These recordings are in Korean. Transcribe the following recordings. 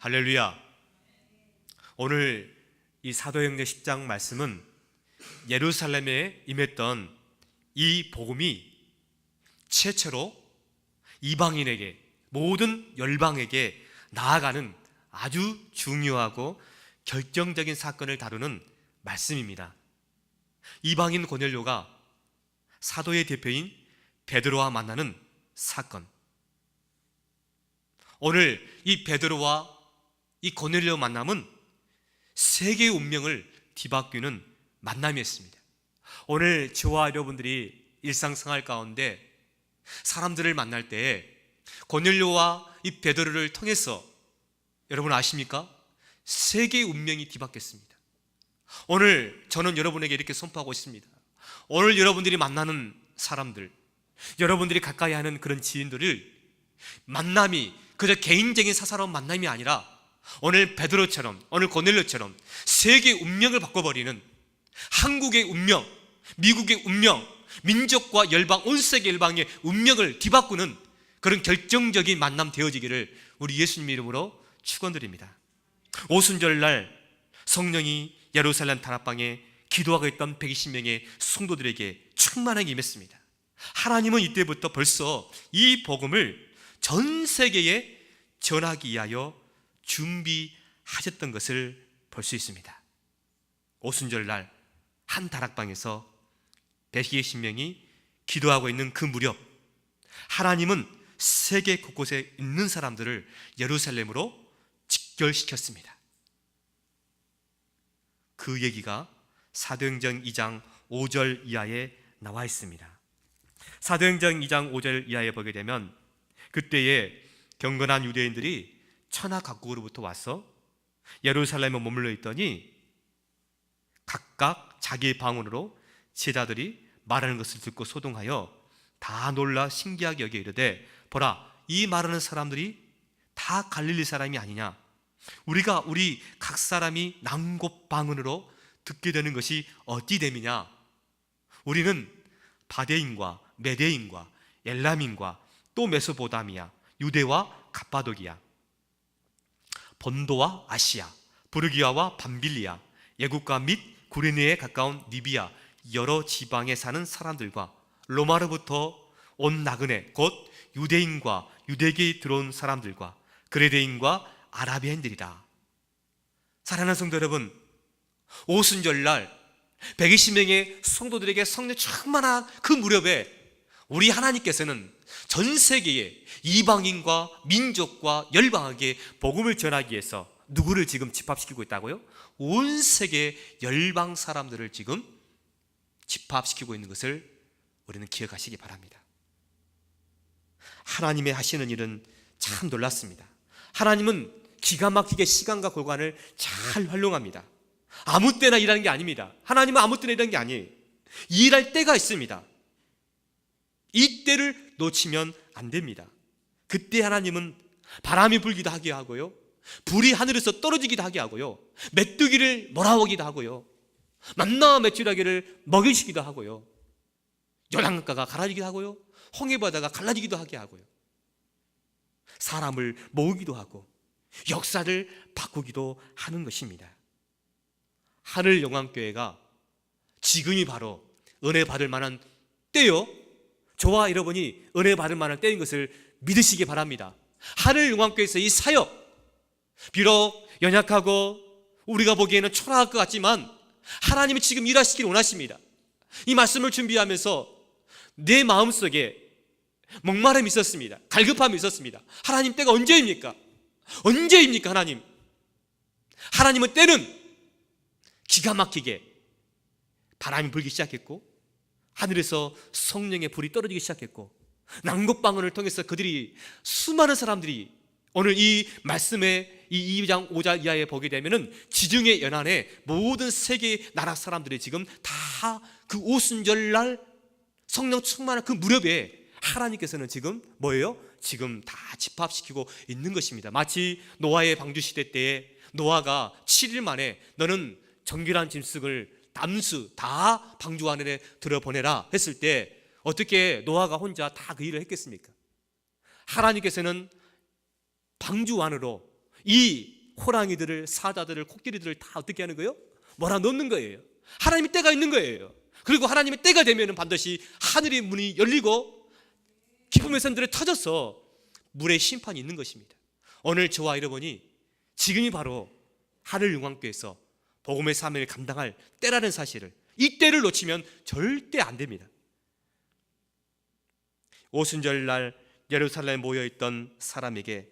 할렐루야. 오늘 이 사도행전 10장 말씀은 예루살렘에 임했던 이 복음이 최초로 이방인에게, 모든 열방에게 나아가는 아주 중요하고 결정적인 사건을 다루는 말씀입니다. 이방인 고넬료가 사도의 대표인 베드로와 만나는 사건. 오늘 이 베드로와 이 고넬료 만남은 세계의 운명을 뒤바뀌는 만남이었습니다. 오늘 저와 여러분들이 일상생활 가운데 사람들을 만날 때 고넬료와 이 베드로를 통해서 여러분 아십니까? 세계의 운명이 뒤바뀌었습니다. 오늘 저는 여러분에게 이렇게 선포하고 있습니다. 오늘 여러분들이 만나는 사람들, 여러분들이 가까이 하는 그런 지인들을 만남이 그저 개인적인 사사로운 만남이 아니라 오늘 베드로처럼, 오늘 고넬료처럼 세계의 운명을 바꿔버리는, 한국의 운명, 미국의 운명, 민족과 열방, 온 세계 열방의 운명을 뒤바꾸는 그런 결정적인 만남 되어지기를 우리 예수님 이름으로 축원드립니다. 오순절날 성령이 예루살렘 다락방에 기도하고 있던 120명의 성도들에게 충만하게 임했습니다. 하나님은 이때부터 벌써 이 복음을 전 세계에 전하기 위하여 준비하셨던 것을 볼 수 있습니다. 오순절날 한 다락방에서 120명이 기도하고 있는 그 무렵, 하나님은 세계 곳곳에 있는 사람들을 예루살렘으로 직결시켰습니다. 그 얘기가 사도행전 2장 5절 이하에 나와 있습니다. 사도행전 2장 5절 이하에 보게 되면 그때에 경건한 유대인들이 천하 각국으로부터 와서 예루살렘에 머물러 있더니 각각 자기의 방언으로 제자들이 말하는 것을 듣고 소동하여 다 놀라 신기하게 여겨 이르되, 보라, 이 말하는 사람들이 다 갈릴리 사람이 아니냐? 우리가 우리 각 사람이 남곳 방언으로 듣게 되는 것이 어찌 됨이냐? 우리는 바데인과 메데인과 엘람인과 또 메소포타미아, 유대와 갑바도기아, 본도와 아시아, 부르기아와 밤빌리아, 애국과 및 구레네에 가까운 리비아 여러 지방에 사는 사람들과 로마로부터 온 나그네 곧 유대인과 유대계에 들어온 사람들과 그레데인과 아라비아인들이다. 사랑하는 성도 여러분, 오순절날 120명의 성도들에게 성령 충만한 그 무렵에 우리 하나님께서는 전 세계의 이방인과 민족과 열방에게 복음을 전하기 위해서 누구를 지금 집합시키고 있다고요? 온 세계 열방 사람들을 지금 집합시키고 있는 것을 우리는 기억하시기 바랍니다. 하나님의 하시는 일은 참 놀랐습니다. 하나님은 기가 막히게 시간과 공간을 잘 활용합니다. 아무 때나 일하는 게 아닙니다. 하나님은 아무 때나 일하는 게 아니에요. 일할 때가 있습니다. 이 때를 놓치면 안 됩니다. 그때 하나님은 바람이 불기도 하게 하고요, 불이 하늘에서 떨어지기도 하게 하고요, 메뚜기를 몰아오기도 하고요, 만나와 메추라기를 먹이시기도 하고요, 요단강가가 갈라지기도 하고요, 홍해바다가 갈라지기도 하게 하고요, 사람을 모으기도 하고 역사를 바꾸기도 하는 것입니다. 하늘영광교회가 지금이 바로 은혜 받을 만한 때요, 저와 여러분이 은혜 받을 만한 때인 것을 믿으시기 바랍니다. 하늘영광교회에서 이 사역, 비록 연약하고 우리가 보기에는 초라할 것 같지만 하나님이 지금 일하시길 원하십니다. 이 말씀을 준비하면서 내 마음속에 목마름이 있었습니다. 갈급함이 있었습니다. 하나님, 때가 언제입니까? 언제입니까 하나님? 하나님은 때는 기가 막히게 바람이 불기 시작했고 하늘에서 성령의 불이 떨어지기 시작했고 남극방언을 통해서 그들이, 수많은 사람들이 오늘 이 말씀의 이 2장 5절 이하에 보게 되면은 지중해 연안에 모든 세계 나라 사람들이 지금 다 그 오순절날 성령 충만한 그 무렵에 하나님께서는 지금 뭐예요? 지금 다 집합시키고 있는 것입니다. 마치 노아의 방주 시대 때에 노아가 7일 만에 너는 정결한 짐승을 담수 다 방주 안에 들어보내라 했을 때 어떻게 노아가 혼자 다 그 일을 했겠습니까? 하나님께서는 방주 안으로 이 호랑이들을, 사자들을, 코끼리들을 다 어떻게 하는 거예요? 몰아넣는 거예요. 하나님의 때가 있는 거예요. 그리고 하나님의 때가 되면 반드시 하늘의 문이 열리고 기쁨의 샘들이 터져서 물의 심판이 있는 것입니다. 오늘 저와 여러분이 지금이 바로 하늘 영광교회에서 복음의 사명을 감당할 때라는 사실을, 이 때를 놓치면 절대 안 됩니다. 오순절 날 예루살렘에 모여있던 사람에게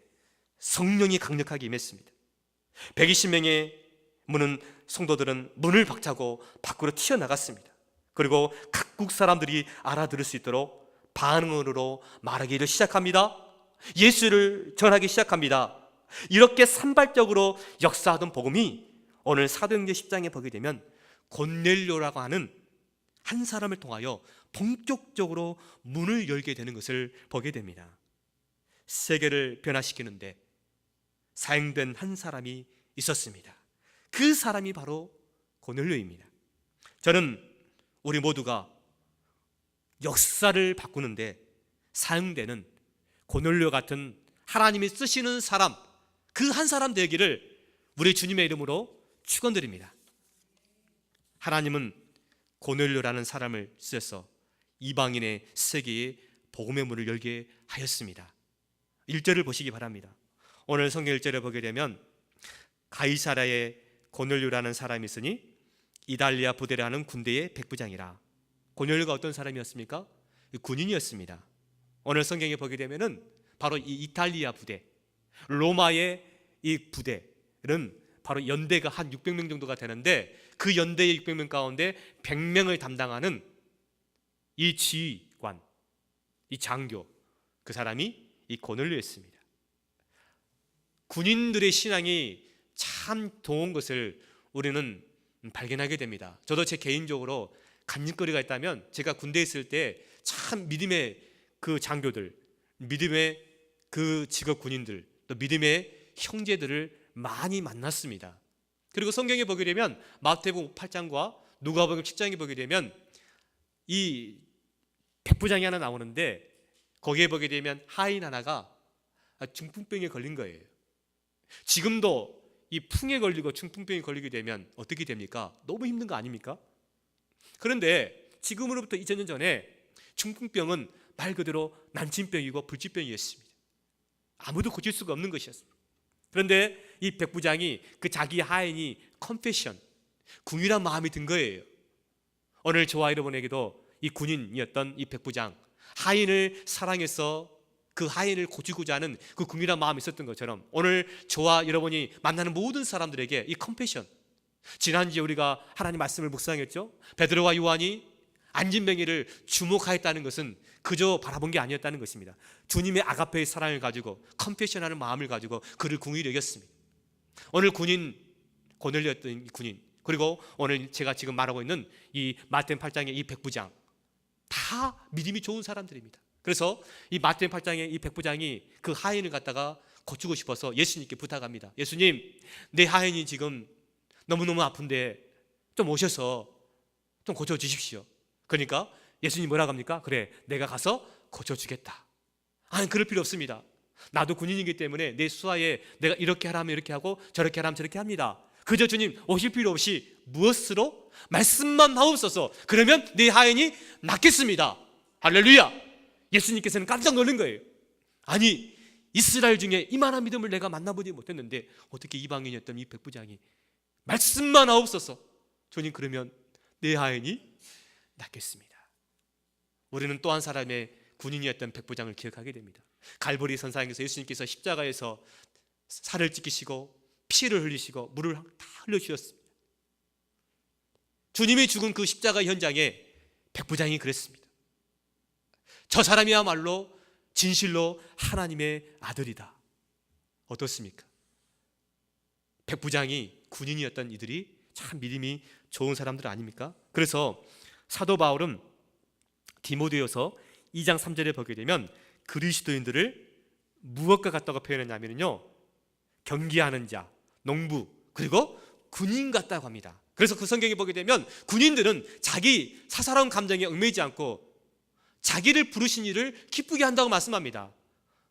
성령이 강력하게 임했습니다. 120명의 성도들은 문을 박차고 밖으로 튀어나갔습니다. 그리고 각국 사람들이 알아들을 수 있도록 반응으로 말하기를 시작합니다. 예수를 전하기 시작합니다. 이렇게 산발적으로 역사하던 복음이 오늘 사도행전 10장에 보게 되면 고넬료라고 하는 한 사람을 통하여 본격적으로 문을 열게 되는 것을 보게 됩니다. 세계를 변화시키는데 사용된 한 사람이 있었습니다. 그 사람이 바로 고넬료입니다. 저는 우리 모두가 역사를 바꾸는데 사용되는 고넬료 같은 하나님이 쓰시는 사람, 그 한 사람 되기를 우리 주님의 이름으로 축원드립니다. 하나님은 고넬료라는 사람을 쓰셔서 이방인의 세계에 복음의 문을 열게 하였습니다. 1절을 보시기 바랍니다. 오늘 성경 1절을 보게 되면 가이사랴에 고넬료라는 사람이 있으니 이달리아 부대라는 군대의 백부장이라. 고넬료가 어떤 사람이었습니까? 군인이었습니다. 오늘 성경에 보게 되면은 바로 이 이탈리아 부대, 로마의 이 부대는 바로 연대가 한 600명 정도가 되는데 그 연대의 600명 가운데 100명을 담당하는 이 지휘관, 이 장교, 그 사람이 이 고넬료였습니다. 군인들의 신앙이 참 좋은 것을 우리는 발견하게 됩니다. 저도 제 개인적으로 간직거리가 있다면 제가 군대에 있을 때 참 믿음의 그 장교들, 믿음의 그 직업 군인들, 또 믿음의 형제들을 많이 만났습니다. 그리고 성경에 보게 되면 마태복음 8장과 누가복음 10장에 보게 되면 이 백부장이 하나 나오는데 거기에 보게 되면 하인 하나가 중풍병에 걸린 거예요. 지금도 이 풍에 걸리고 중풍병에 걸리게 되면 어떻게 됩니까? 너무 힘든 거 아닙니까? 그런데 지금으로부터 2000년 전에 중풍병은 말 그대로 난침병이고 불치병이었습니다. 아무도 고칠 수가 없는 것이었습니다. 그런데 이 백부장이 그 자기 하인이 컨페션, 궁일한 마음이 든 거예요. 오늘 저와 여러분에게도 이 군인이었던 이 백부장, 하인을 사랑해서 그 하인을 고치고자 하는 그 궁일한 마음이 있었던 것처럼 오늘 저와 여러분이 만나는 모든 사람들에게 이 컴패션, 지난주에 우리가 하나님 말씀을 묵상했죠. 베드로와 요한이 안진뱅이를 주목하였다는 것은 그저 바라본 게 아니었다는 것입니다. 주님의 아가페의 사랑을 가지고 컴패션하는 마음을 가지고 그를 궁일히 여겼습니다. 오늘 군인, 고넬료였던 군인, 그리고 오늘 제가 지금 말하고 있는 이 마태복음 8장의 이 백부장, 다 믿음이 좋은 사람들입니다. 그래서 이 마태복음 8장의 이 백부장이 그 하인을 갖다가 고치고 싶어서 예수님께 부탁합니다. 예수님, 내 하인이 지금 너무너무 아픈데 좀 오셔서 좀 고쳐주십시오. 그러니까 예수님 뭐라고 합니까? 그래, 내가 가서 고쳐주겠다. 아니, 그럴 필요 없습니다. 나도 군인이기 때문에 내 수하에 내가 이렇게 하라면 이렇게 하고 저렇게 하라면 저렇게 합니다. 그저 주님 오실 필요 없이 무엇으로? 말씀만 하옵소서. 그러면 내 하인이 낫겠습니다. 할렐루야. 예수님께서는 깜짝 놀란 거예요. 아니, 이스라엘 중에 이만한 믿음을 내가 만나보지 못했는데 어떻게 이방인이었던 이 백부장이 말씀만 하옵소서. 주님, 그러면 내 하인이 낫겠습니다. 우리는 또 한 사람의 군인이었던 백부장을 기억하게 됩니다. 갈보리 선상에서 예수님께서 십자가에서 살을 찢기시고 피를 흘리시고 물을 다 흘려주셨습니다. 주님이 죽은 그 십자가 현장에 백부장이 그랬습니다. 저 사람이야말로 진실로 하나님의 아들이다. 어떻습니까? 백부장이 군인이었던 이들이 참 믿음이 좋은 사람들 아닙니까? 그래서 사도 바울은 디모데후서 2장 3절에 보게 되면 그리스도인들을 무엇과 같다고 표현했냐면요, 경기하는 자, 농부, 그리고 군인 같다고 합니다. 그래서 그 성경에 보게 되면 군인들은 자기 사사로운 감정에 얽매이지 않고 자기를 부르신 일을 기쁘게 한다고 말씀합니다.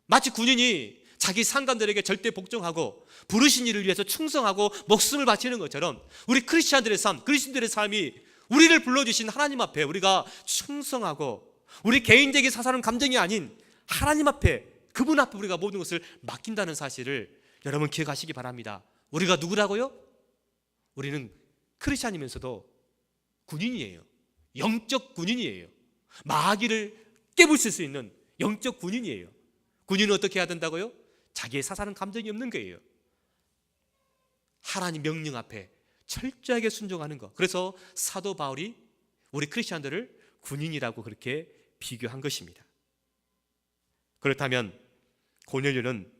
마치 군인이 자기 상관들에게 절대 복종하고 부르신 일을 위해서 충성하고 목숨을 바치는 것처럼 우리 크리스천들의 삶, 그리스도인들의 삶이 우리를 불러주신 하나님 앞에 우리가 충성하고 우리 개인적인 사사로운 감정이 아닌 하나님 앞에, 그분 앞에 우리가 모든 것을 맡긴다는 사실을 여러분 기억하시기 바랍니다. 우리가 누구라고요? 우리는 크리스천이면서도 군인이에요. 영적 군인이에요. 마귀를 깨부술 수 있는 영적 군인이에요. 군인은 어떻게 해야 된다고요? 자기의 사사는 감정이 없는 거예요. 하나님 명령 앞에 철저하게 순종하는 것. 그래서 사도 바울이 우리 크리스천들을 군인이라고 그렇게 비교한 것입니다. 그렇다면 고넬료는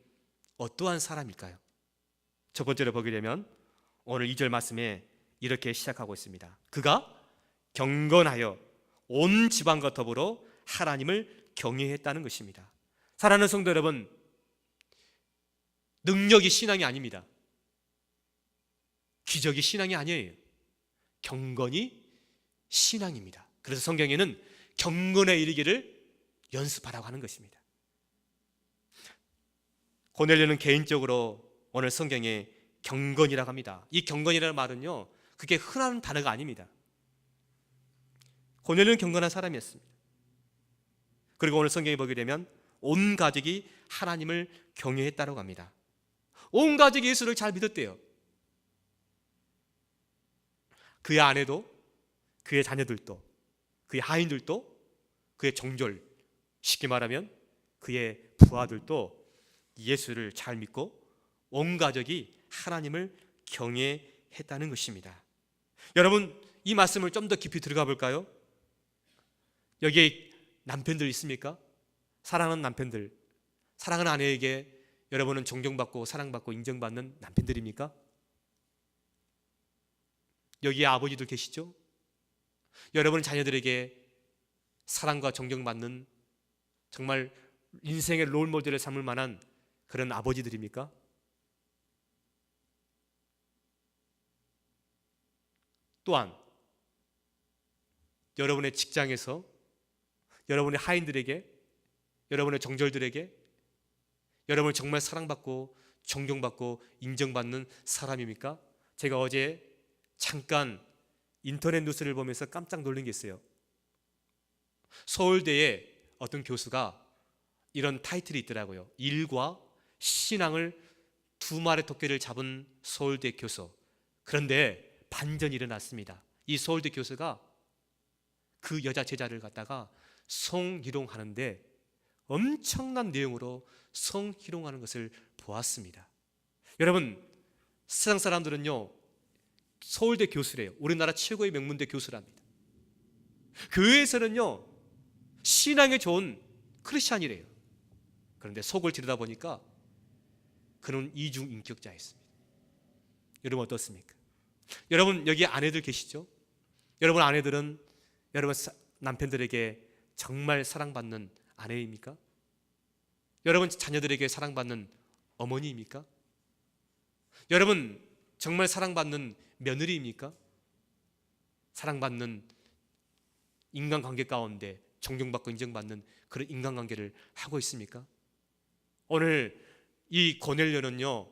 어떠한 사람일까요? 첫 번째로 보게 되면 오늘 2절 말씀에 이렇게 시작하고 있습니다. 그가 경건하여 온 지방과 더불어 하나님을 경외했다는 것입니다. 사랑하는 성도 여러분, 능력이 신앙이 아닙니다. 기적이 신앙이 아니에요. 경건이 신앙입니다. 그래서 성경에는 경건에 이르기를 연습하라고 하는 것입니다. 고넬료는 개인적으로 오늘 성경에 경건이라고 합니다. 이 경건이라는 말은요, 그게 흔한 단어가 아닙니다. 고넬료는 경건한 사람이었습니다. 그리고 오늘 성경에 보게 되면 온 가족이 하나님을 경외했다고 합니다. 온 가족이 예수를 잘 믿었대요. 그의 아내도, 그의 자녀들도, 그의 하인들도, 그의 정졸, 쉽게 말하면 그의 부하들도 예수를 잘 믿고 온 가족이 하나님을 경외했다는 것입니다. 여러분, 이 말씀을 좀 더 깊이 들어가 볼까요? 여기에 남편들 있습니까? 사랑하는 남편들, 사랑하는 아내에게 여러분은 존경받고 사랑받고 인정받는 남편들입니까? 여기에 아버지들 계시죠? 여러분 자녀들에게 사랑과 존경받는 정말 인생의 롤모델을 삼을 만한 그런 아버지들입니까? 또한 여러분의 직장에서 여러분의 하인들에게, 여러분의 정졸들에게 여러분을 정말 사랑받고 존경받고 인정받는 사람입니까? 제가 어제 잠깐 인터넷 뉴스를 보면서 깜짝 놀란 게 있어요. 서울대의 어떤 교수가 이런 타이틀이 있더라고요. 일과 신앙을 두 마리 토끼를 잡은 서울대 교수. 그런데 반전이 일어났습니다. 이 서울대 교수가 그 여자 제자를 갖다가 성희롱하는데 엄청난 내용으로 성희롱하는 것을 보았습니다. 여러분, 세상 사람들은요, 서울대 교수래요. 우리나라 최고의 명문대 교수랍니다. 교회에서는요, 신앙에 좋은 크리스찬이래요. 그런데 속을 들여다보니까 그는 이중 인격자였습니다. 여러분 어떻습니까? 여러분 여기 아내들 계시죠? 여러분 아내들은 여러분 남편들에게 정말 사랑받는 아내입니까? 여러분 자녀들에게 사랑받는 어머니입니까? 여러분 정말 사랑받는 며느리입니까? 사랑받는 인간관계 가운데 존경받고 인정받는 그런 인간관계를 하고 있습니까? 오늘 이 고넬료는요,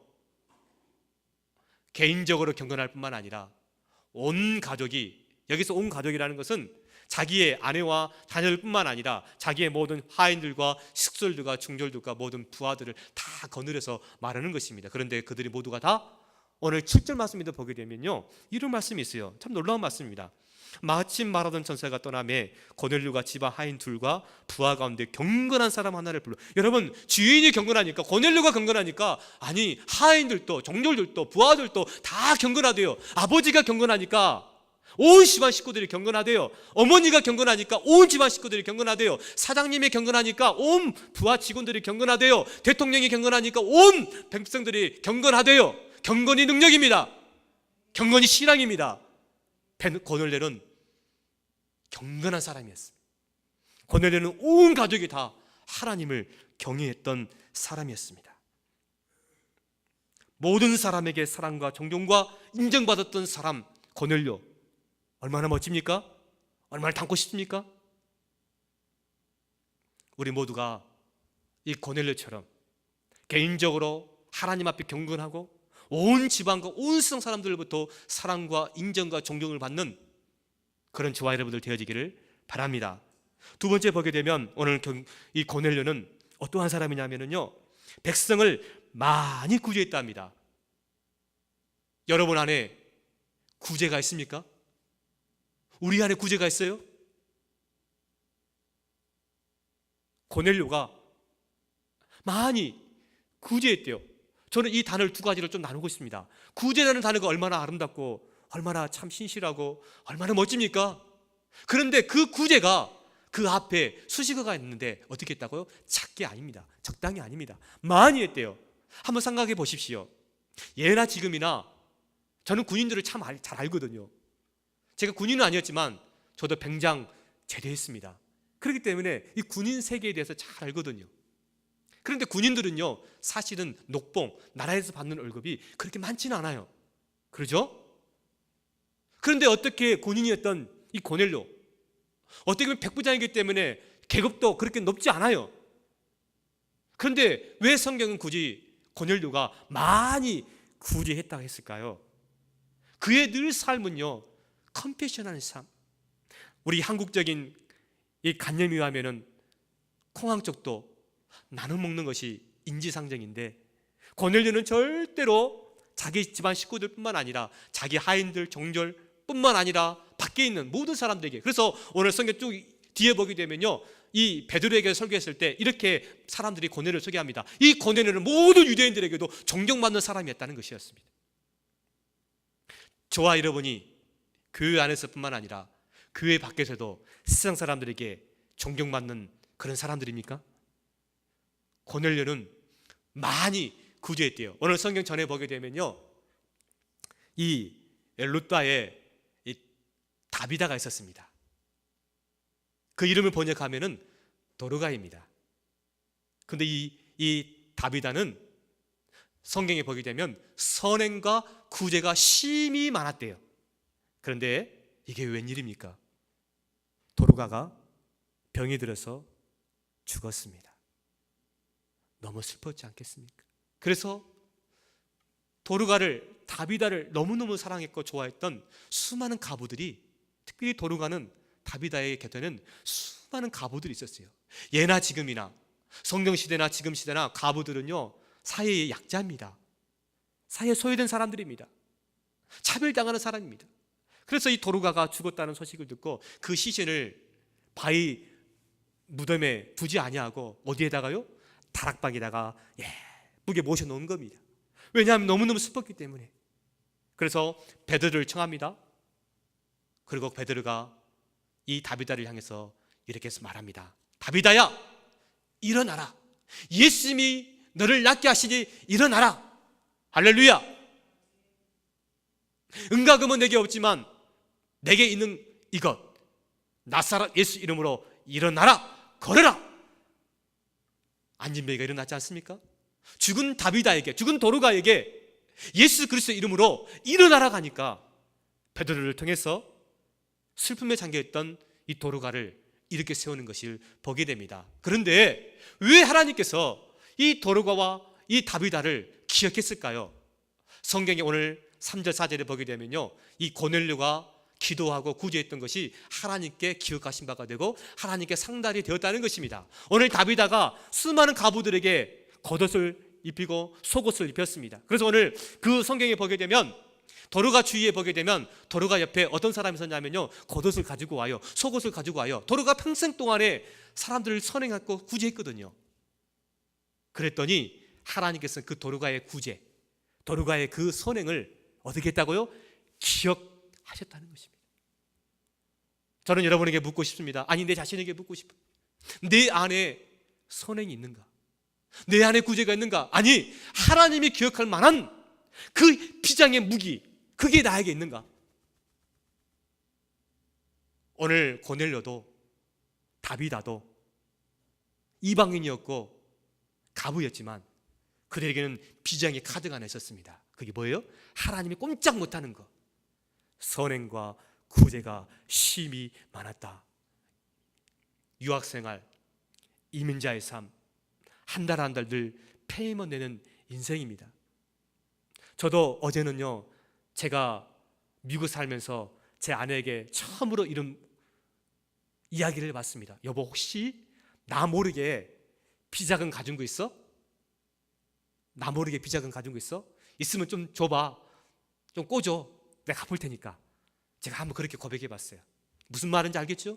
개인적으로 경건할 뿐만 아니라 온 가족이, 여기서 온 가족이라는 것은 자기의 아내와 자녀들 뿐만 아니라 자기의 모든 하인들과 식솔들과 중졸들과 모든 부하들을 다 거느려서 말하는 것입니다. 그런데 그들이 모두가 다 오늘 7절 말씀에도 보게 되면요, 이런 말씀이 있어요. 참 놀라운 말씀입니다. 마침 말하던 전사가 떠나매 고넬료가 집안 하인 둘과 부하 가운데 경건한 사람 하나를 불러. 여러분 주인이 경건하니까, 고넬료가 경건하니까, 아니 하인들도 정졸들도 부하들도 다 경건하대요. 아버지가 경건하니까 온 집안 식구들이 경건하대요. 어머니가 경건하니까 온 집안 식구들이 경건하대요. 사장님이 경건하니까 온 부하 직원들이 경건하대요. 대통령이 경건하니까 온 백성들이 경건하대요. 경건이 능력입니다. 경건이 신앙입니다. 고넬료는 경건한 사람이었습니다. 고넬료는 온 가족이 다 하나님을 경외했던 사람이었습니다. 모든 사람에게 사랑과 존경과 인정받았던 사람 고넬료, 얼마나 멋집니까? 얼마나 닮고 싶습니까? 우리 모두가 이 고넬료처럼 개인적으로 하나님 앞에 경건하고 온 집안과 온 세상 사람들로부터 사랑과 인정과 존경을 받는 그런 저와 여러분들 되어지기를 바랍니다. 두 번째 보게 되면 오늘 이 고넬료는 어떠한 사람이냐면요, 백성을 많이 구제했다 합니다. 여러분 안에 구제가 있습니까? 우리 안에 구제가 있어요? 고넬료가 많이 구제했대요. 저는 이 단어를 두 가지로 좀 나누고 있습니다. 구제라는 단어가 얼마나 아름답고 얼마나 참 신실하고 얼마나 멋집니까? 그런데 그 구제가 그 앞에 수식어가 있는데 어떻게 했다고요? 작게 아닙니다. 적당히 아닙니다. 많이 했대요. 한번 생각해 보십시오. 예나 지금이나 저는 군인들을 참 잘 알거든요. 제가 군인은 아니었지만 저도 병장 제대했습니다. 그렇기 때문에 이 군인 세계에 대해서 잘 알거든요. 그런데 군인들은요, 사실은 녹봉, 나라에서 받는 월급이 그렇게 많지는 않아요. 그러죠? 그런데 어떻게 군인이었던 이 고넬료, 어떻게 보면 백부장이기 때문에 계급도 그렇게 높지 않아요. 그런데 왜 성경은 굳이 고넬료가 많이 구제했다고 했을까요? 그의 늘 삶은요, 컴패션한 삶. 우리 한국적인 이 관념에 의하면은 콩항쪽도 나눠 먹는 것이 인지상정인데, 고넬료는 절대로 자기 집안 식구들뿐만 아니라 자기 하인들, 종절뿐만 아니라 밖에 있는 모든 사람들에게, 그래서 오늘 성경 쭉 뒤에 보게 되면요, 이 베드로에게 설교했을 때 이렇게 사람들이 고넬료를 소개합니다. 이 고넬료는 모든 유대인들에게도 존경받는 사람이었다는 것이었습니다. 저와 여러분이 교회 안에서뿐만 아니라 교회 밖에서도 세상 사람들에게 존경받는 그런 사람들입니까? 고넬료는 많이 구제했대요. 오늘 성경 전에 보게 되면요, 이 루다에 이 다비다가 있었습니다. 그 이름을 번역하면은 도르가입니다. 근데 이 다비다는 성경에 보게 되면 선행과 구제가 심히 많았대요. 그런데 이게 웬일입니까? 도르가가 병이 들어서 죽었습니다. 너무 슬펐지 않겠습니까? 그래서 도르가를, 다비다를 너무너무 사랑했고 좋아했던 수많은 가부들이, 특별히 도르가는 다비다의 곁에는 수많은 가부들이 있었어요. 예나 지금이나 성경시대나 지금 시대나 가부들은요, 사회의 약자입니다. 사회에 소외된 사람들입니다. 차별당하는 사람입니다. 그래서 이 도르가가 죽었다는 소식을 듣고 그 시신을 바위 무덤에 두지 아니하고 어디에다가요? 다락방에다가 예쁘게 모셔놓은 겁니다. 왜냐하면 너무너무 슬펐기 때문에. 그래서 베드로를 청합니다. 그리고 베드로가 이 다비다를 향해서 이렇게 해서 말합니다. 다비다야, 일어나라. 예수님이 너를 낫게 하시니 일어나라. 할렐루야. 은과 금은 내게 없지만 내게 있는 이것, 나사렛 예수 이름으로 일어나라, 걸어라. 안진뱅이가 일어났지 않습니까? 죽은 다비다에게, 죽은 도르가에게 예수 그리스도의 이름으로 일어나라고 하니까 베드로를 통해서 슬픔에 잠겨있던 이 도르가를 이렇게 세우는 것을 보게 됩니다. 그런데 왜 하나님께서 이 도르가와 이 다비다를 기억했을까요? 성경에 오늘 3절 4절에 보게 되면요, 이 고넬료가 기도하고 구제했던 것이 하나님께 기억하신 바가 되고 하나님께 상달이 되었다는 것입니다. 오늘 다비다가 수많은 가부들에게 겉옷을 입히고 속옷을 입혔습니다. 그래서 오늘 그 성경에 보게 되면 도르가 주위에 보게 되면 도르가 옆에 어떤 사람이 있었냐면요, 겉옷을 가지고 와요, 속옷을 가지고 와요. 도르가 평생 동안에 사람들을 선행하고 구제했거든요. 그랬더니 하나님께서는 그 도르가의 구제, 도르가의 그 선행을 어떻게 했다고요? 기억하셨다는 것입니다. 저는 여러분에게 묻고 싶습니다. 아니, 내 자신에게 묻고 싶어요. 내 안에 선행이 있는가? 내 안에 구제가 있는가? 아니, 하나님이 기억할 만한 그 비장의 무기, 그게 나에게 있는가? 오늘 고넬료도 다비다도 이방인이었고 가부였지만 그들에게는 비장의 카드가 하나 있었습니다. 그게 뭐예요? 하나님이 꼼짝 못하는 것, 선행과 구제가 심히 많았다. 유학생활, 이민자의 삶, 한 달 한 달 늘 페이먼 내는 인생입니다. 저도 어제는요, 제가 미국 살면서 제 아내에게 처음으로 이런 이야기를 해봤습니다. 여보, 혹시 나 모르게 비자금 가진 거 있어? 나 모르게 비자금 가진 거 있어? 있으면 좀 줘봐. 좀 꿔줘. 내가 갚을 테니까. 제가 한번 그렇게 고백해봤어요. 무슨 말인지 알겠죠?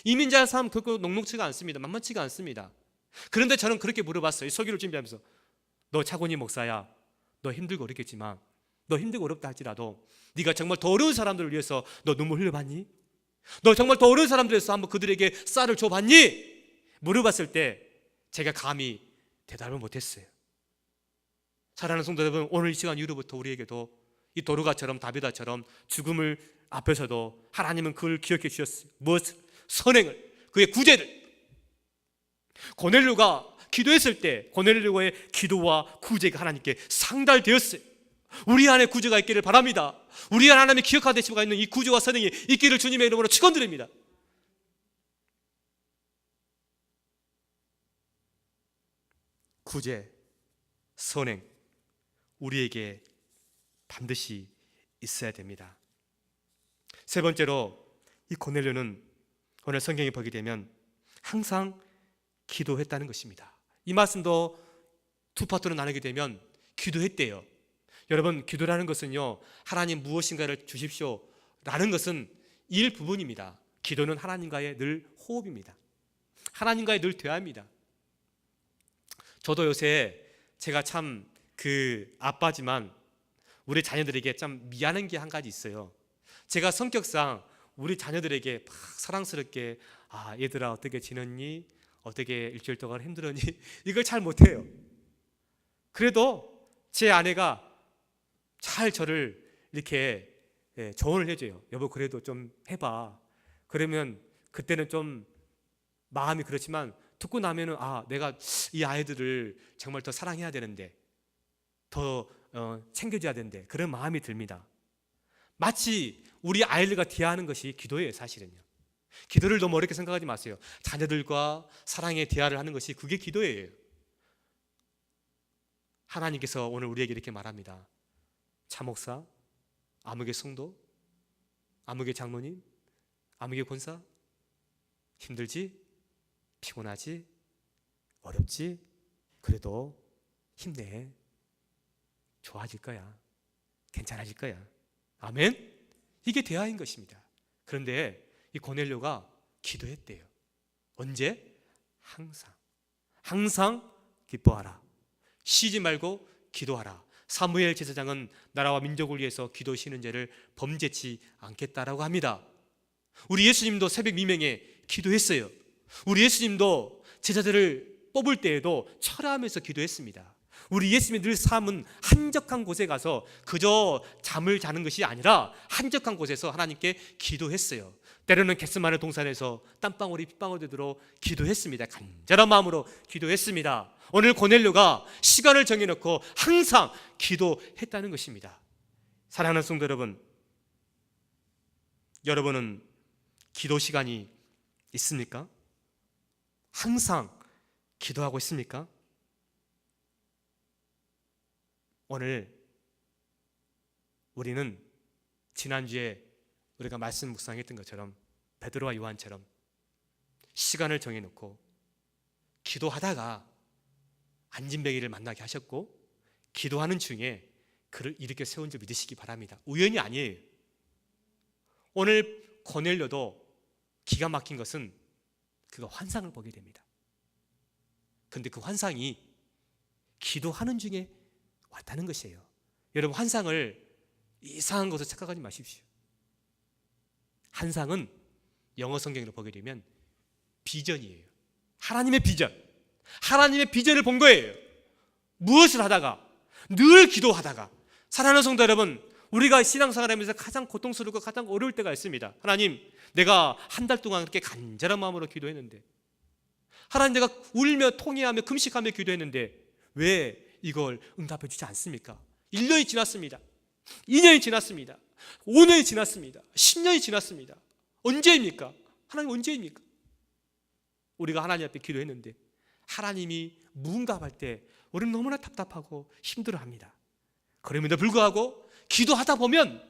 이민자의 삶 결코 녹록치가 않습니다. 만만치가 않습니다. 그런데 저는 그렇게 물어봤어요. 설교를 준비하면서. 너 차고니 목사야, 너 힘들고 어렵겠지만, 너 힘들고 어렵다 할지라도 네가 정말 더 어려운 사람들을 위해서 너 눈물 흘려봤니? 너 정말 더 어려운 사람들을 위해서 한번 그들에게 쌀을 줘봤니? 물어봤을 때 제가 감히 대답을 못했어요. 사랑하는 성도 여러분, 오늘 이 시간 이후로부터 우리에게도 이 도르가처럼 다비다처럼 죽음을 앞에서도 하나님은 그를 기억해 주셨어요. 무엇을? 선행을, 그의 구제를. 고넬료가 기도했을 때 고넬료의 기도와 구제가 하나님께 상달되었어요. 우리 안에 구제가 있기를 바랍니다. 우리 안에 하나님의 기억하되 수가 있는 이 구제와 선행이 있기를 주님의 이름으로 축원드립니다. 구제, 선행, 우리에게 반드시 있어야 됩니다. 세 번째로, 이 고넬료는 오늘 성경에 보게 되면 항상 기도했다는 것입니다. 이 말씀도 두 파트로 나누게 되면 기도했대요. 여러분, 기도라는 것은요, 하나님 무엇인가를 주십시오 라는 것은 일부분입니다. 기도는 하나님과의 늘 호흡입니다. 하나님과의 늘 대화입니다. 저도 요새 제가 참 아빠지만 우리 자녀들에게 참 미안한 게 한 가지 있어요. 제가 성격상 우리 자녀들에게 막 사랑스럽게 얘들아 어떻게 지냈니? 어떻게 일주일 동안 힘들었니? 이걸 잘 못해요. 그래도 제 아내가 잘 저를 이렇게 조언을 해줘요. 여보, 그래도 좀 해봐. 그러면 그때는 좀 마음이 그렇지만 듣고 나면은 내가 이 아이들을 정말 더 사랑해야 되는데, 더 챙겨줘야 되는데, 그런 마음이 듭니다. 마치 우리 아이들과 대화하는 것이 기도예요. 사실은요, 기도를 너무 어렵게 생각하지 마세요. 자녀들과 사랑의 대화를 하는 것이 그게 기도예요. 하나님께서 오늘 우리에게 이렇게 말합니다. 차목사, 아무개 성도, 아무개 장로님, 아무개 권사, 힘들지? 피곤하지? 어렵지? 그래도 힘내. 좋아질 거야. 괜찮아질 거야. 아멘? 이게 대화인 것입니다. 그런데 이 고넬료가 기도했대요. 언제? 항상 기뻐하라. 쉬지 말고 기도하라. 사무엘 제사장은 나라와 민족을 위해서 기도 쉬는 죄를 범죄치 않겠다라고 합니다. 우리 예수님도 새벽 미명에 기도했어요. 우리 예수님도 제자들을 뽑을 때에도 철회하면서 기도했습니다. 우리 예수님의 늘 삶은 한적한 곳에 가서 그저 잠을 자는 것이 아니라 한적한 곳에서 하나님께 기도했어요. 때로는 겟세마네 동산에서 땀방울이 핏방울 되도록 기도했습니다. 간절한 마음으로 기도했습니다. 오늘 고넬료가 시간을 정해놓고 항상 기도했다는 것입니다. 사랑하는 성도 여러분, 여러분은 기도 시간이 있습니까? 항상 기도하고 있습니까? 오늘 우리는 지난주에 우리가 말씀 묵상했던 것처럼 베드로와 요한처럼 시간을 정해놓고 기도하다가 안진뱅이를 만나게 하셨고, 기도하는 중에 그를 일으켜 세운 줄 믿으시기 바랍니다. 우연이 아니에요. 오늘 고넬료도 기가 막힌 것은 그가 환상을 보게 됩니다. 그런데 그 환상이 기도하는 중에 왔다는 것이에요. 여러분, 환상을 이상한 것으로 착각하지 마십시오. 환상은 영어 성경으로 보게 되면 비전이에요. 하나님의 비전. 하나님의 비전을 본 거예요. 무엇을 하다가, 늘 기도하다가. 사랑하는 성도 여러분, 우리가 신앙생활하면서 가장 고통스럽고 가장 어려울 때가 있습니다. 하나님, 내가 한 달 동안 그렇게 간절한 마음으로 기도했는데, 하나님, 내가 울며 통회하며 금식하며 기도했는데 왜 이걸 응답해 주지 않습니까? 1년이 지났습니다. 2년이 지났습니다. 5년이 지났습니다. 10년이 지났습니다. 언제입니까? 하나님, 언제입니까? 우리가 하나님 앞에 기도했는데 하나님이 무응답할 때 우리는 너무나 답답하고 힘들어합니다. 그럼에도 불구하고 기도하다 보면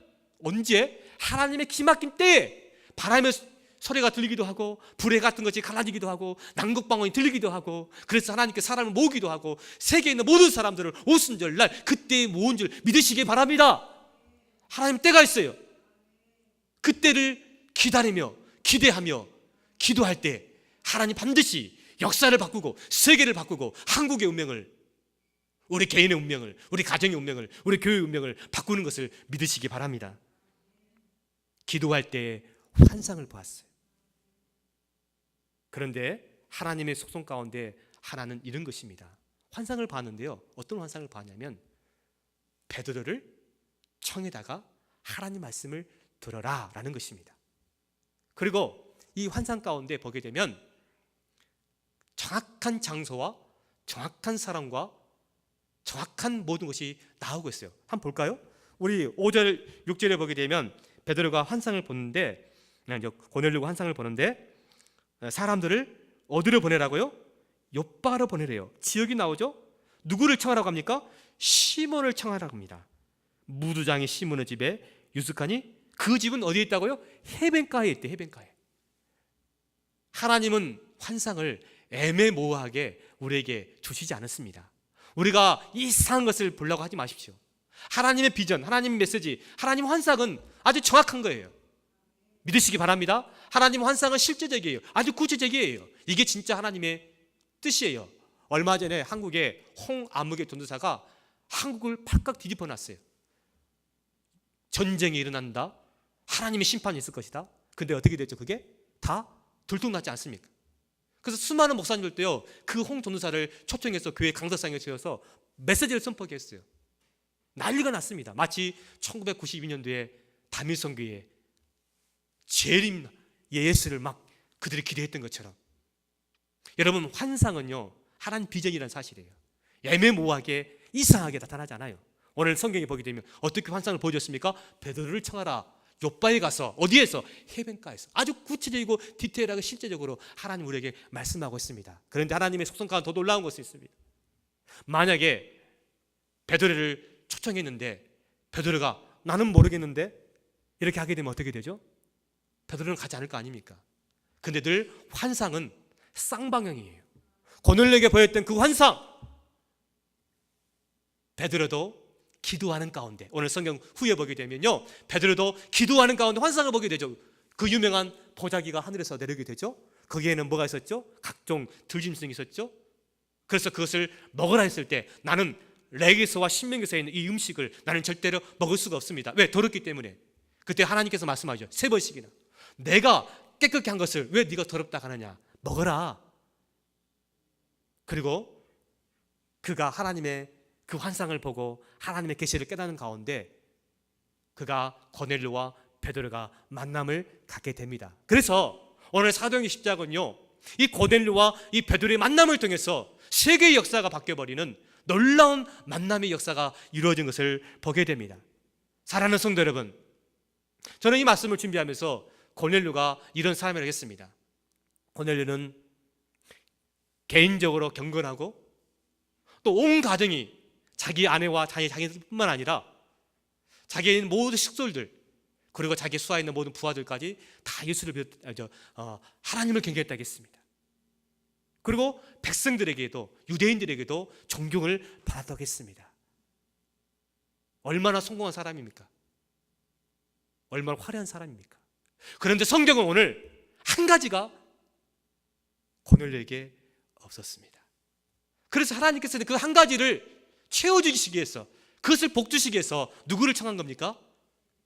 언제 하나님의 기막힌 때에 바람의 소리가 들리기도 하고 불의 같은 것이 갈라지기도 하고 난국방언이 들리기도 하고 그래서 하나님께 사람을 모으기도 하고 세계에 있는 모든 사람들을 오순절날 그때에 모은 줄 믿으시기 바랍니다. 하나님 때가 있어요. 그때를 기다리며 기대하며 기도할 때 하나님 반드시 역사를 바꾸고 세계를 바꾸고 한국의 운명을, 우리 개인의 운명을, 우리 가정의 운명을, 우리 교회의 운명을 바꾸는 것을 믿으시기 바랍니다. 기도할 때 환상을 보았어요. 그런데 하나님의 속성 가운데 하나는 이런 것입니다. 환상을 봤는데요, 어떤 환상을 봤냐면 베드로를 청에다가 하나님 말씀을 들어라 라는 것입니다. 그리고 이 환상 가운데 보게 되면 정확한 장소와 정확한 사람과 정확한 모든 것이 나오고 있어요. 한번 볼까요? 우리 5절, 6절에 보게 되면 베드로가 환상을 보는데, 고넬료가 환상을 보는데 사람들을 어디로 보내라고요? 요바로 보내래요. 지역이 나오죠? 누구를 청하라고 합니까? 시몬을 청하라고 합니다. 무두장이 시몬의 집에 유숙하니 그 집은 어디에 있다고요? 해변가에 있대. 해변가에. 하나님은 환상을 애매모호하게 우리에게 주시지 않았습니다. 우리가 이상한 것을 보려고 하지 마십시오. 하나님의 비전, 하나님의 메시지, 하나님 환상은 아주 정확한 거예요. 믿으시기 바랍니다. 하나님 환상은 실제적이에요. 아주 구체적이에요. 이게 진짜 하나님의 뜻이에요. 얼마 전에 한국의 홍아무개 전도사가 한국을 팔깍 뒤집어 놨어요. 전쟁이 일어난다, 하나님의 심판이 있을 것이다. 근데 어떻게 됐죠? 그게 다 들통났지 않습니까? 그래서 수많은 목사님들도요, 그 홍 전도사를 초청해서 교회 강사상에 세워서 메시지를 선포하게 했어요. 난리가 났습니다. 마치 1992년도에 다밀성교회 재림 예수를 막 그들이 기대했던 것처럼. 여러분, 환상은요 하나님 비전이라는 사실이에요. 애매모호하게 이상하게 나타나지 않아요. 오늘 성경에 보게 되면 어떻게 환상을 보여줬습니까? 베드로를 청하라. 요바에 가서, 어디에서? 해변가에서. 아주 구체적이고 디테일하게 실제적으로 하나님 우리에게 말씀하고 있습니다. 그런데 하나님의 속성 가운데 더 놀라운 것이 있습니다. 만약에 베드로를 초청했는데 베드로가 나는 모르겠는데 이렇게 하게 되면 어떻게 되죠? 베드로는 가지 않을 거 아닙니까? 근데 늘 환상은 쌍방향이에요. 고넬료에게 보였던 그 환상, 베드로도 기도하는 가운데, 오늘 성경 후에 보게 되면요, 베드로도 기도하는 가운데 환상을 보게 되죠. 그 유명한 보자기가 하늘에서 내리게 되죠. 거기에는 뭐가 있었죠? 각종 들짐승이 있었죠. 그래서 그것을 먹으라 했을 때 나는 레위기서와 신명기서에 있는 이 음식을 나는 절대로 먹을 수가 없습니다. 왜? 더럽기 때문에. 그때 하나님께서 말씀하죠. 3번씩이나 내가 깨끗게 한 것을 왜 네가 더럽다 하느냐, 먹어라. 그리고 그가 하나님의 그 환상을 보고 하나님의 계시를 깨닫는 가운데 그가 고넬료와 베드로가 만남을 갖게 됩니다. 그래서 오늘 사도행전 10장은요, 이 고넬료와 이 베드로의 만남을 통해서 세계의 역사가 바뀌어버리는 놀라운 만남의 역사가 이루어진 것을 보게 됩니다. 사랑하는 성도 여러분, 저는 이 말씀을 준비하면서 고넬료가 이런 사람이라고 했습니다. 고넬료는 개인적으로 경건하고 또 온 가정이 자기 아내와 자기뿐만 아니라 자기에 있는 모든 식솔들, 그리고 자기 수하에 있는 모든 부하들까지 다 예수를 하나님을 경외했다고 했습니다. 그리고 백성들에게도, 유대인들에게도 존경을 받았다고 했습니다. 얼마나 성공한 사람입니까? 얼마나 화려한 사람입니까? 그런데 성경은 오늘 한 가지가 고넬료에게 없었습니다. 그래서 하나님께서는 그 한 가지를 채워주시기 위해서, 그것을 복주시기 위해서 누구를 청한 겁니까?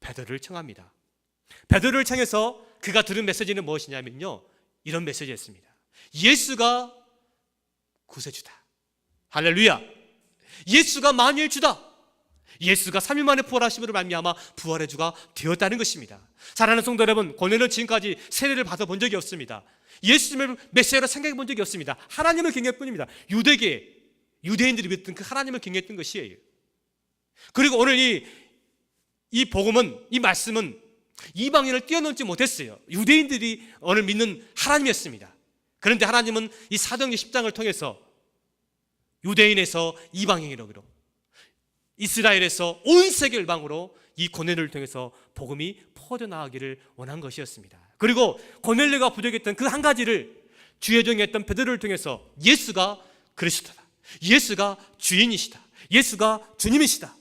베드로를 청합니다. 베드로를 청해서 그가 들은 메시지는 무엇이냐면요, 이런 메시지였습니다. 예수가 구세주다. 할렐루야. 예수가 만유의 주다. 예수가 3일 만에 부활하심으로 말미암아 부활의 주가 되었다는 것입니다. 사랑하는 성도 여러분, 고넬료는 지금까지 세례를 받아본 적이 없습니다. 예수님을 메시아로 생각해 본 적이 없습니다. 하나님을 경외할 뿐입니다. 유대인들이 믿던 그 하나님을 경외했던 것이에요. 그리고 오늘 이 복음은, 이 말씀은 이방인을 뛰어넘지 못했어요. 유대인들이 오늘 믿는 하나님이었습니다. 그런데 하나님은 이 사도행전 10장을 통해서 유대인에서 이방인으로, 이스라엘에서 온 세계 열방으로 이 고넬료를 통해서 복음이 퍼져나가기를 원한 것이었습니다. 그리고 고넬료가 부족했던 그 한 가지를 주의 종이었던 베드로를 통해서 예수가 그리스도다, 예수가 주인이시다, 예수가 주님이시다,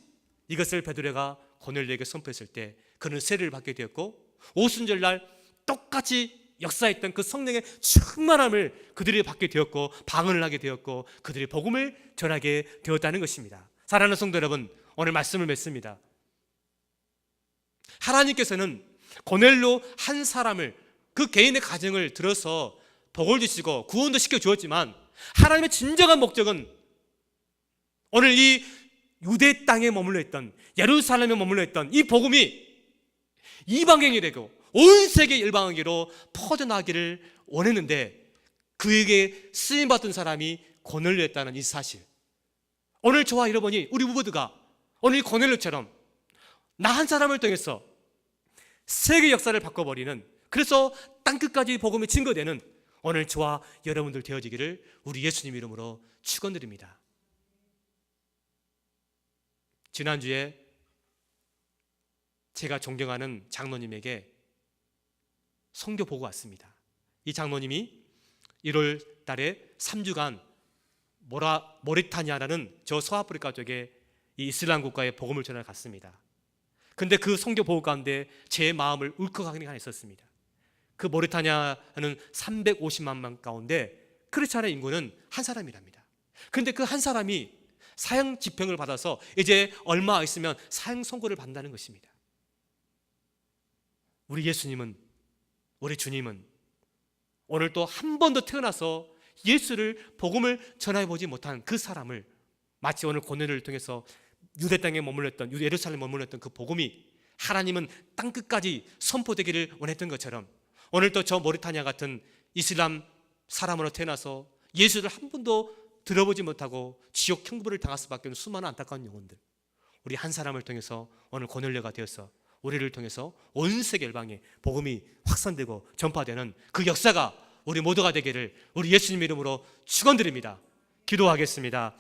이것을 베드로가 고넬료에게 선포했을 때 그는 세례를 받게 되었고, 오순절날 똑같이 역사했던 그 성령의 충만함을 그들이 받게 되었고, 방언을 하게 되었고, 그들이 복음을 전하게 되었다는 것입니다. 사랑하는 성도 여러분, 오늘 말씀을 맺습니다. 하나님께서는 고넬료 한 사람을, 그 개인의 가정을 들어서 복을 주시고 구원도 시켜 주었지만, 하나님의 진정한 목적은 오늘 이 유대 땅에 머물러 있던, 예루살렘에 머물러 있던 이 복음이 이방인이 되고 온 세계 열방에게로 퍼져나가기를 원했는데, 그에게 쓰임받은 사람이 고넬료였다는 이 사실, 오늘 저와 여러분이, 우리 모두가 오늘 이 고넬료처럼 나 한 사람을 통해서 세계 역사를 바꿔버리는, 그래서 땅끝까지 복음이 증거되는 오늘 저와 여러분들 되어지기를 우리 예수님 이름으로 축원드립니다. 지난주에 제가 존경하는 장로님에게 선교 보고 왔습니다. 이 장로님이 1월 달에 3주간 모리타니아라는 저 서아프리카 쪽에 이 이슬람 국가에 복음을 전하러 갔습니다. 근데 그 선교 보고 가운데 제 마음을 울컥하게 하나 있었습니다. 그 모리타니아는 350만 명 가운데 크리스찬의 인구는 한 사람이랍니다. 근데 그 한 사람이 사형 집행을 받아서 이제 얼마 있으면 사형 선고를 받는다는 것입니다. 우리 예수님은, 우리 주님은 오늘 또 한 번도 태어나서 예수를, 복음을 전해보지 못한 그 사람을, 마치 오늘 고넬료를 통해서 유대 땅에 머물렀던, 예루살렘에 머물렀던 그 복음이 하나님은 땅끝까지 선포되기를 원했던 것처럼, 오늘 또 저 모리타니아 같은 이슬람 사람으로 태어나서 예수를 한 번도 들어보지 못하고 지옥 형벌을 당할 수밖에 없는 수많은 안타까운 영혼들, 우리 한 사람을 통해서 오늘 고넬료가 되어서 우리를 통해서 온 세계 열방에 복음이 확산되고 전파되는 그 역사가 우리 모두가 되기를 우리 예수님 이름으로 축원드립니다. 기도하겠습니다.